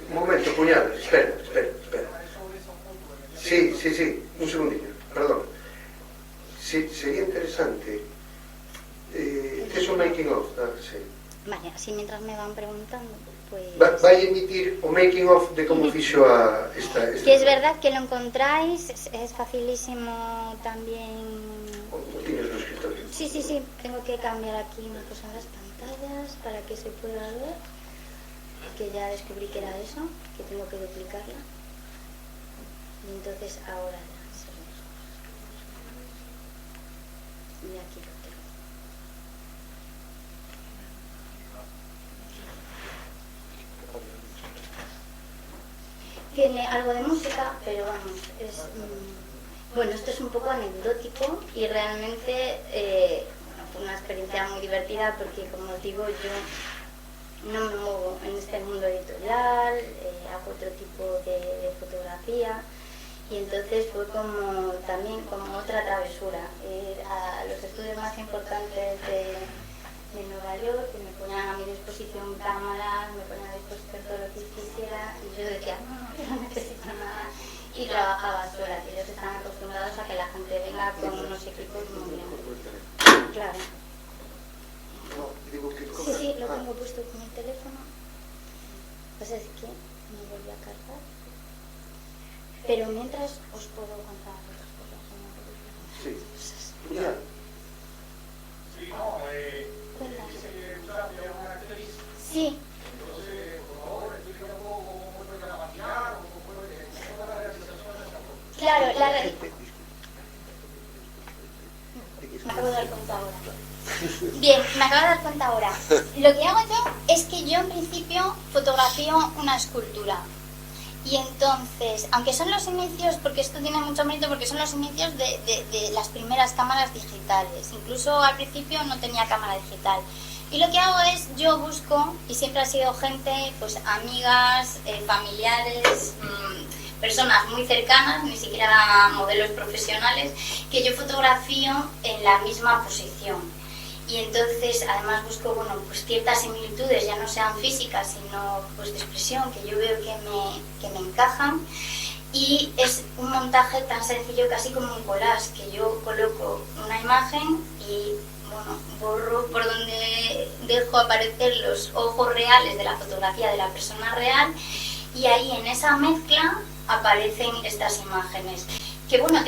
Speaker 1: un momento, cuñado, espera. Sí, un segundillo, perdón. Sí, sería interesante. ¿Qué es un making of? Sí.
Speaker 2: Vale, así mientras me van preguntando, pues...
Speaker 1: Vai emitir o making of de como fixo a esta...
Speaker 2: Que es verdad que lo encontráis, es facilísimo también...
Speaker 1: ¿O tienes un escritorio?
Speaker 2: Sí, tengo que cambiar aquí una cosa en las pantallas para que se pueda ver, que ya descubrí que era eso, que tengo que duplicarla, y entonces ahora ya se ve. Y aquí lo tengo. Tiene algo de música, pero vamos, bueno, esto es un poco anecdótico y realmente fue una experiencia muy divertida porque, como os digo, yo no me muevo en este mundo editorial, hago otro tipo de fotografía, y entonces fue también como otra travesura, ir a los estudios más importantes de Nueva York, que me ponían a mi disposición cámaras, me ponían a disposición todo lo que quisiera, y yo decía, no necesito nada, y trabajaba sola, y ellos están acostumbrados a que la gente venga con unos equipos muy bien. Claro. Sí, lo tengo puesto con el teléfono, pues es que me volví a cargar, pero mientras os puedo contar otras cosas.
Speaker 1: Sí, ya.
Speaker 2: Sí. Claro, me acabo de dar cuenta ahora. Bien, me acabo de dar cuenta ahora. Lo que hago yo es que yo en principio fotografío una escultura. Y entonces, aunque son los inicios, porque esto tiene mucho mérito, porque son los inicios de las primeras cámaras digitales. Incluso al principio no tenía cámara digital. Y lo que hago es, yo busco, y siempre ha sido gente, pues amigas, familiares, personas muy cercanas, ni siquiera modelos profesionales, que yo fotografío en la misma posición. y entonces además busco, bueno, pues ciertas similitudes, ya no sean físicas, sino pues de expresión, que yo veo que me encajan. Y es un montaje tan sencillo casi como un collage, que yo coloco una imagen y bueno, borro por donde dejo aparecer los ojos reales de la fotografía de la persona real, y ahí en esa mezcla aparecen estas imágenes. Que bueno,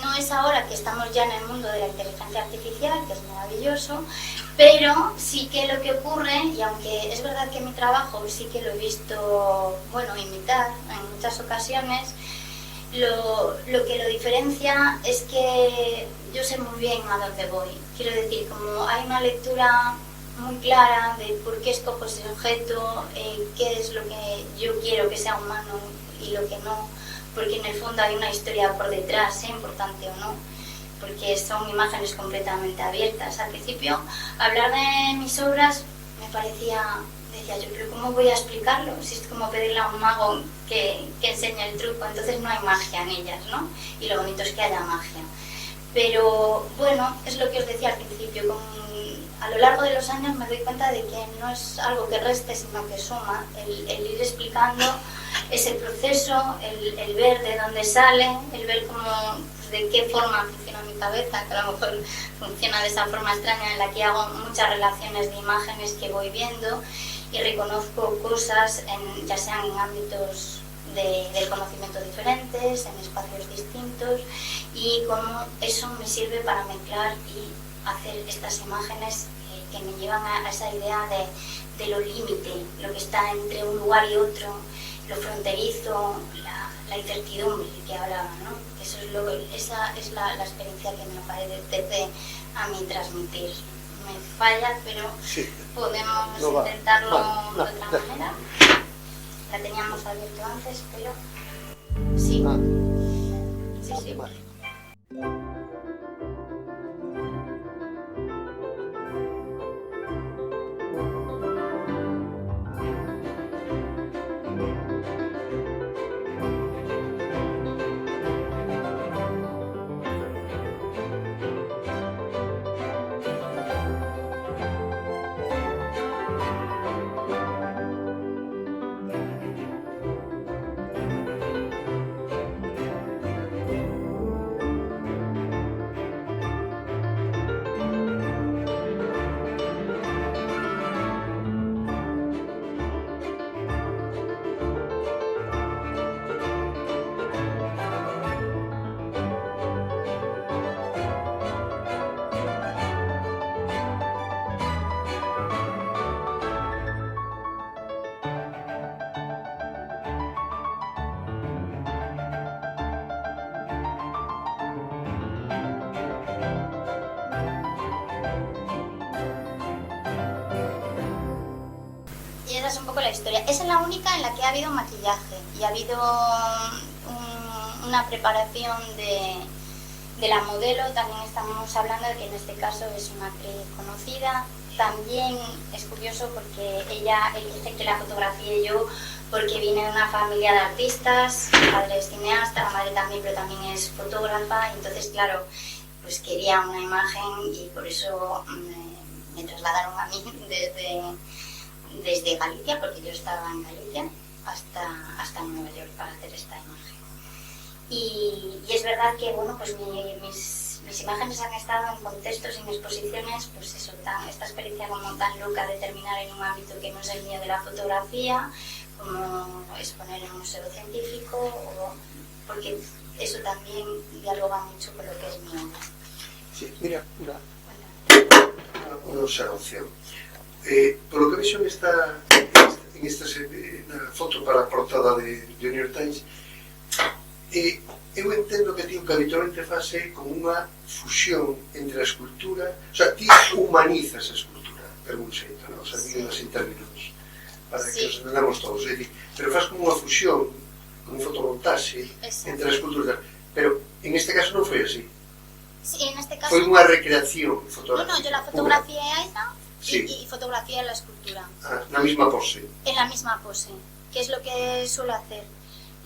Speaker 2: no es ahora que estamos ya en el mundo de la inteligencia artificial, que es maravilloso, pero sí que lo que ocurre, y aunque es verdad que mi trabajo sí que lo he visto, bueno, imitar en muchas ocasiones, lo que lo diferencia es que yo sé muy bien a dónde voy. Quiero decir, como hay una lectura muy clara de por qué escojo ese objeto, qué es lo que yo quiero que sea humano y lo que no, porque en el fondo hay una historia por detrás, sea importante o no, porque son imágenes completamente abiertas. Al principio, hablar de mis obras me parecía, decía yo, pero ¿cómo voy a explicarlo? Si es como pedirle a un mago que enseñe el truco, entonces no hay magia en ellas, ¿no? Y lo bonito es que haya magia. Pero bueno, es lo que os decía al principio, a lo largo de los años me doy cuenta de que no es algo que reste, sino que suma, el ir explicando ese proceso, el ver de dónde sale, el ver cómo, pues, de qué forma funciona mi cabeza, que a lo mejor funciona de esa forma extraña en la que hago muchas relaciones de imágenes que voy viendo y reconozco cosas, ya sean en ámbitos del conocimiento diferentes, en espacios distintos, y cómo eso me sirve para mezclar y hacer estas imágenes que me llevan a esa idea de lo límite, lo que está entre un lugar y otro, lo fronterizo, la incertidumbre que hablaba, ¿no? Esa es la experiencia que me parece a mí transmitir. Me falla, pero sí, podemos intentarlo de otra manera. La teníamos abierto antes, pero sí. Sí. Es un poco la historia. Esa es la única en la que ha habido maquillaje y ha habido una preparación de la modelo. También estamos hablando de que en este caso es una actriz conocida. También es curioso porque ella elige que la fotografíe yo porque viene de una familia de artistas, mi padre es cineasta, la madre también, pero también es fotógrafa, y entonces claro, pues quería una imagen y por eso me trasladaron a mí desde Galicia, porque yo estaba en Galicia, hasta Nueva York para hacer esta imagen. Y es verdad que bueno, pues mis imágenes han estado en contextos y en exposiciones, pues eso, esta experiencia como tan loca de terminar en un ámbito que no es el mío de la fotografía, como exponer en un museo científico, porque eso también dialoga mucho con lo que es mi obra.
Speaker 1: Sí, mira, una observación. Por lo que vexo en esta foto para a portada de New York Times, eu entendo que ti o que habitualmente fase como unha fusión entre a escultura, o sea, ti humanizas a escultura, de algún xeito, non? O sea, dígonos en términos para que os entendamos todos, pero faz como unha fusión, como un fotomontaxe entre a escultura, pero en este caso non foi así.
Speaker 2: Sí, en este caso
Speaker 1: foi unha recreación fotográfica.
Speaker 2: No, yo la fotografié a ella.
Speaker 1: Sí.
Speaker 2: Y fotografía en la escultura.
Speaker 1: Ah, la misma pose.
Speaker 2: En la misma pose, que es lo que suelo hacer.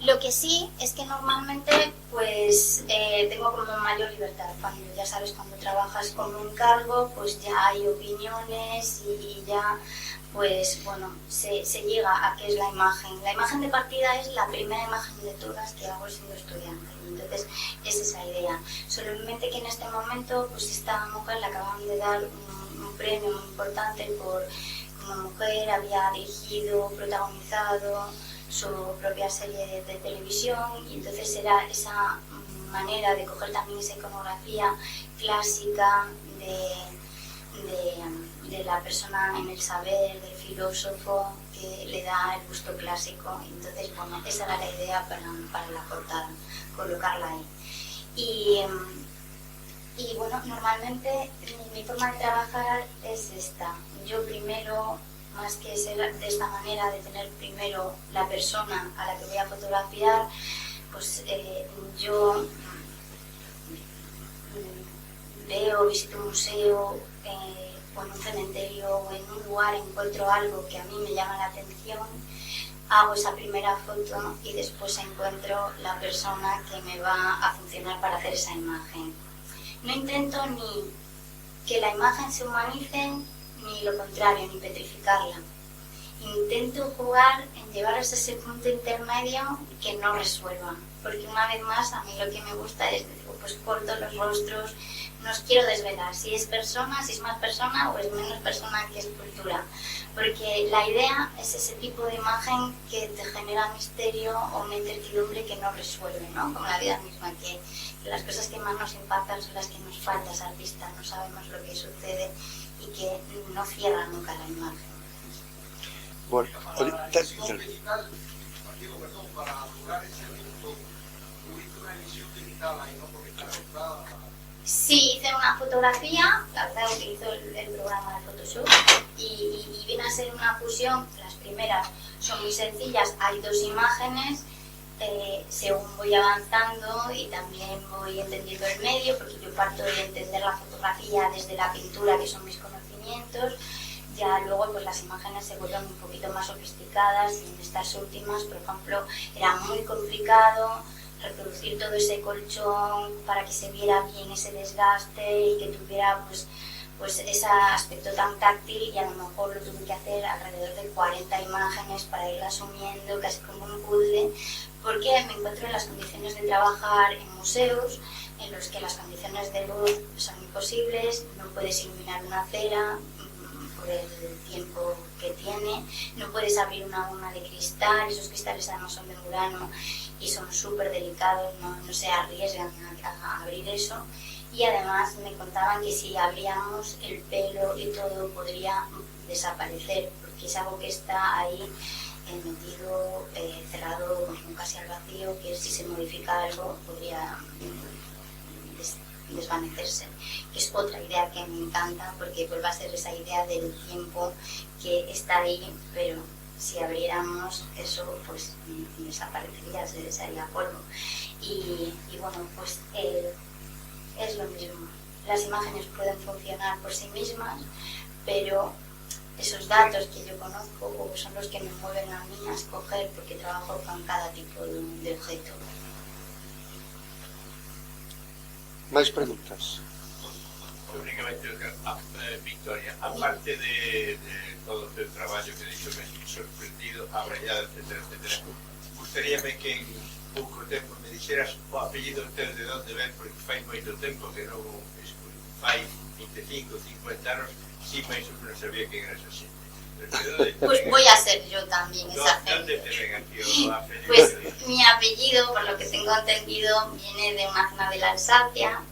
Speaker 2: Lo que sí es que normalmente pues tengo como mayor libertad. Cuando ya sabes, cuando trabajas como encargo, pues ya hay opiniones y ya pues bueno, se llega a qué es la imagen. La imagen de partida es la primera imagen de todas que hago siendo estudiante. Entonces es esa idea. Solamente que en este momento pues esta mujer le acaban de dar un premio muy importante por como mujer, había dirigido, protagonizado su propia serie de televisión, y entonces era esa manera de coger también esa iconografía clásica de la persona en el saber, del filósofo, que le da el gusto clásico. Entonces, bueno, esa era la idea para la portada, colocarla ahí. Y bueno, normalmente mi forma de trabajar es esta. Yo primero, más que ser de esta manera, de tener primero la persona a la que voy a fotografiar, pues yo veo, visito un museo, o en un cementerio o en un lugar encuentro algo que a mí me llama la atención, hago esa primera foto y después encuentro la persona que me va a funcionar para hacer esa imagen. No intento ni que la imagen se humanice, ni lo contrario, ni petrificarla. Intento jugar en llevarlos a ese punto intermedio que no resuelva. Porque una vez más, a mí lo que me gusta es decir, pues corto los rostros, no os quiero desvelar si es persona, si es más persona o es menos persona que escultura. Porque la idea es ese tipo de imagen que te genera misterio o una incertidumbre que no resuelve, ¿no? Como la vida misma, que las cosas que más nos impactan son las que nos faltan al vista, no sabemos lo que sucede y que no cierra nunca la imagen.
Speaker 3: Bueno, ahorita...
Speaker 2: Sí, hice una fotografía, la verdad utilizo el programa de Photoshop y viene a ser una fusión. Las primeras son muy sencillas, hay dos imágenes, según voy avanzando y también voy entendiendo el medio, porque yo parto de entender la fotografía desde la pintura, que son mis conocimientos. Ya luego pues las imágenes se vuelven un poquito más sofisticadas, y en estas últimas, por ejemplo, era muy complicado reproducir todo ese colchón para que se viera bien ese desgaste y que tuviera pues ese aspecto tan táctil, y a lo mejor lo tuve que hacer alrededor de 40 imágenes para ir asumiendo casi como un puzzle, porque me encuentro en las condiciones de trabajar en museos en los que las condiciones de luz son imposibles, no puedes iluminar una acera por el tiempo que tiene, no puedes abrir una urna de cristal, esos cristales además son de Murano y son súper delicados, no se arriesgan a abrir eso, y además me contaban que si abríamos el pelo y todo podría desaparecer, porque es algo que está ahí metido, cerrado casi al vacío, que si se modifica algo podría desvanecerse, que es otra idea que me encanta, porque vuelve a ser esa idea del tiempo que está ahí, pero si abriéramos eso pues desaparecería, se desharía polvo. Y bueno, pues es lo mismo. Las imágenes pueden funcionar por sí mismas, pero esos datos que yo conozco son los que me mueven a mí a escoger, porque trabajo con cada tipo de objeto.
Speaker 3: ¿Máis preguntas?
Speaker 4: Únicamente, Victoria, aparte de todo o teu traballo que deixo me sorprendido, abrallado, etcétera, gustaríame que en pouco tempo me dixeras o apellido teu de onde ven, porque fai moito tempo que non fai 25, 50 anos, si máis ou menos sabía que era esa xente.
Speaker 2: Pues voy a ser yo también esa gente.
Speaker 4: ¿Dónde te ven aquí o apellido?
Speaker 2: Pues mi apellido, por lo que tengo entendido, viene de una zona de la Alsacia,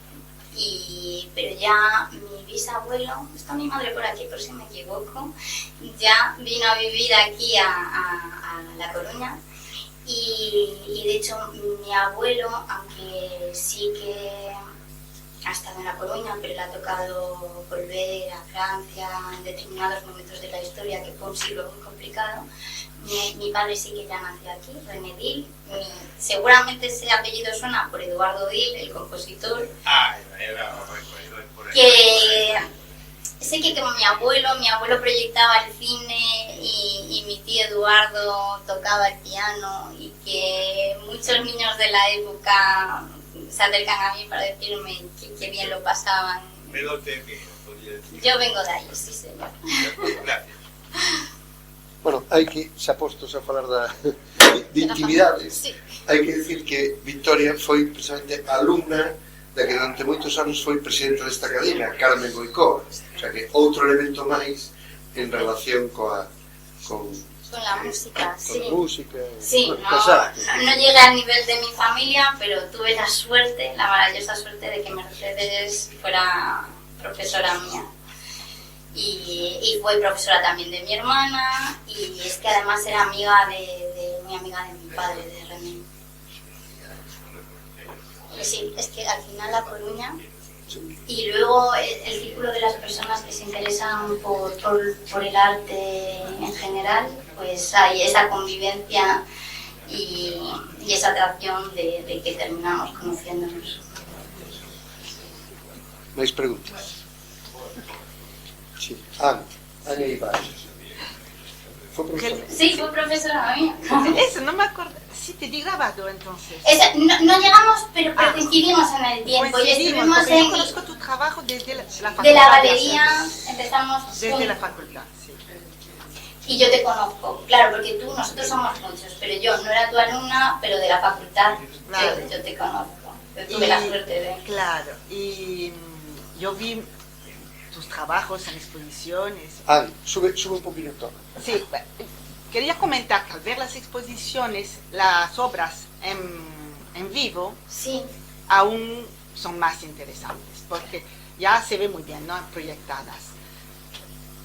Speaker 2: pero ya mi bisabuelo, está mi madre por aquí, por si me equivoco, ya vino a vivir aquí a La Coruña, y de hecho mi abuelo, aunque sí que ha estado en La Coruña, pero le ha tocado volver a Francia en determinados momentos de la historia, que fue un siglo muy complicado. Mi padre sí que ya nació aquí, René Dil. Seguramente ese apellido suena por Eduardo Dil, el compositor. Que sé que como mi abuelo proyectaba el cine y mi tío Eduardo tocaba el piano y que muchos niños de la época se acercan a mí para decirme que bien lo pasaban.
Speaker 4: Me lo temí, podría decir.
Speaker 2: Yo vengo de ahí, sí señor.
Speaker 4: Gracias.
Speaker 3: Bueno, hai que, xa postos a falar de intimidades,
Speaker 2: Sí.
Speaker 3: hai que decir que Victoria foi precisamente alumna da que durante moitos anos foi presidenta desta academia, Carmen Goicó, o sea que outro elemento máis en relación con
Speaker 2: la música,
Speaker 3: con
Speaker 2: sí.
Speaker 3: la música.
Speaker 2: Sí,
Speaker 3: Bueno,
Speaker 2: no llegué al nivel de mi familia, pero tuve la suerte, la maravillosa suerte de que Mercedes fuera profesora mía. Y fue profesora también de mi hermana, y es que además era amiga muy amiga de mi padre, de René. Y sí, es que al final La Coruña, y luego el círculo de las personas que se interesan por el arte en general, pues hay esa convivencia y esa atracción de que terminamos conociéndonos.
Speaker 3: Máis preguntas? Sí. Ana Ibaixas. Fue profesora.
Speaker 2: Sí, fue profesora mía.
Speaker 5: Eso, no me acuerdo. Sí, te di grabado entonces.
Speaker 2: No llegamos, pero coincidimos en el tiempo. Y estuvimos
Speaker 5: porque yo conozco tu trabajo desde la facultad.
Speaker 2: De la galería empezamos.
Speaker 5: Desde la facultad, sí.
Speaker 2: Y yo te conozco, claro, porque nosotros somos muchos, pero yo no era tu alumna, pero de la facultad
Speaker 5: Claro.
Speaker 2: yo te conozco. Yo tuve la suerte de.
Speaker 5: Claro, y yo vi tus trabajos en exposiciones.
Speaker 3: Ana, sube un poquito el tono.
Speaker 5: Sí, quería comentar que al ver las exposiciones, las obras en vivo,
Speaker 2: Sí,
Speaker 5: aún son más interesantes, porque ya se ve muy bien, ¿no? Proyectadas.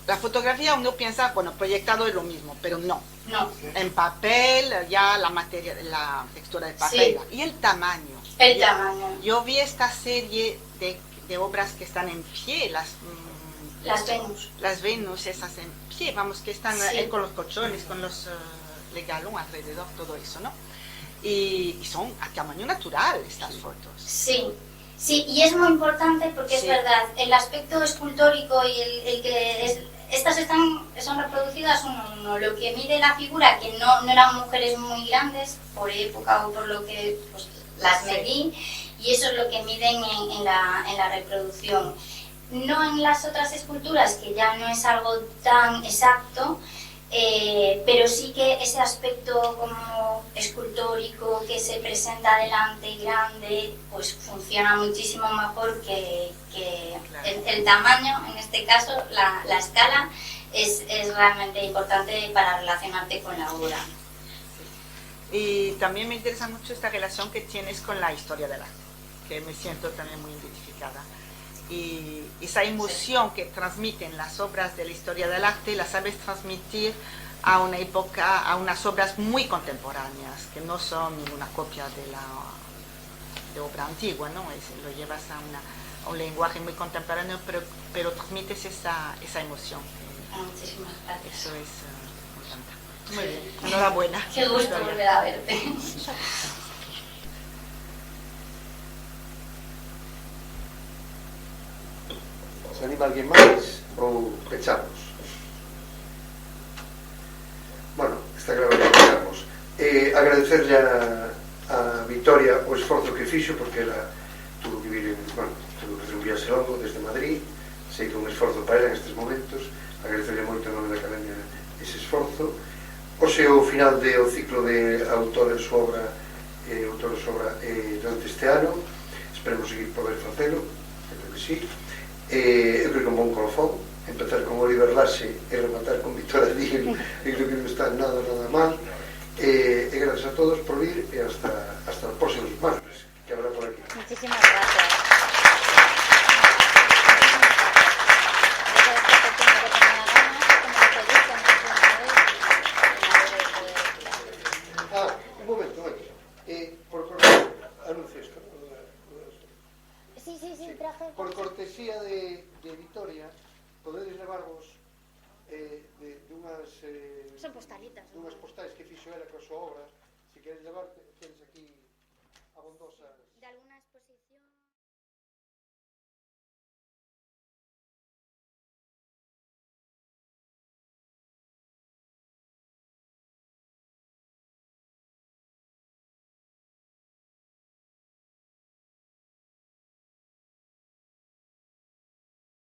Speaker 5: La fotografía uno piensa, bueno, proyectado es lo mismo, pero no.
Speaker 2: no.
Speaker 5: En papel, ya la materia, la textura de papel y el tamaño.
Speaker 2: El tamaño.
Speaker 5: Yo vi esta serie de obras que están en pie,
Speaker 2: Las Venus.
Speaker 5: las Venus, esas en pie, vamos, que están
Speaker 2: Sí.
Speaker 5: con los colchones, con los legalón alrededor, todo eso, ¿no? Y son a tamaño natural estas fotos.
Speaker 2: Sí, sí, y es muy importante porque
Speaker 5: Sí.
Speaker 2: es verdad, el aspecto escultórico y el que estas son reproducidas uno a uno. Lo que mide la figura, que no eran mujeres muy grandes por época o por lo que pues, las
Speaker 5: Sí.
Speaker 2: medí, y eso es lo que miden en la reproducción. No en las otras esculturas, que ya no es algo tan exacto, pero sí que ese aspecto como escultórico que se presenta adelante y grande, pues funciona muchísimo mejor que
Speaker 5: Claro.
Speaker 2: el tamaño, en este caso la escala, es realmente importante para relacionarte con la obra.
Speaker 5: Y también me interesa mucho esta relación que tienes con la historia del arte, que me siento también muy identificada. Y esa emoción que transmiten las obras de la historia del arte, la sabes transmitir a una época, a unas obras muy contemporáneas, que no son ninguna copia de obra antigua, ¿no? Lo llevas a un lenguaje muy contemporáneo, pero transmites esa emoción.
Speaker 2: Muchísimas gracias.
Speaker 5: Eso es, me encanta. Muy bien, enhorabuena.
Speaker 2: Qué gusto
Speaker 5: Victoria.
Speaker 2: volver a verte.
Speaker 1: Se anima alguén máis ou pechamos? Bueno, está claro que pechamos. Agradecerle a Victoria o esforzo que fixo, porque ela tuvo que vir tuvo que facer un viaxe longo desde Madrid, sei que un esforzo para ela en estes momentos. Agradecerle moito en nome da Academia ese esforzo. Hoxe o final do ciclo de autores obra durante este ano, esperemos seguir poder facelo, creo que sí. Eu creo que un bon colofón, empezar con Oliver Laxe e rematar con Victoria Díaz, eu creo que non está nada mal. E gracias a todos por vir e hasta os próximos martes que habrá por aquí.
Speaker 2: Muchísimas gracias.
Speaker 1: Un momento. Por cortesía, anuncio esto.
Speaker 2: Sí, traje.
Speaker 1: Por cortesía de Victoria, podedes levarvos de unhas
Speaker 2: Son postalitas.
Speaker 1: postais que fixo ela coa súa obra, se queres levarte.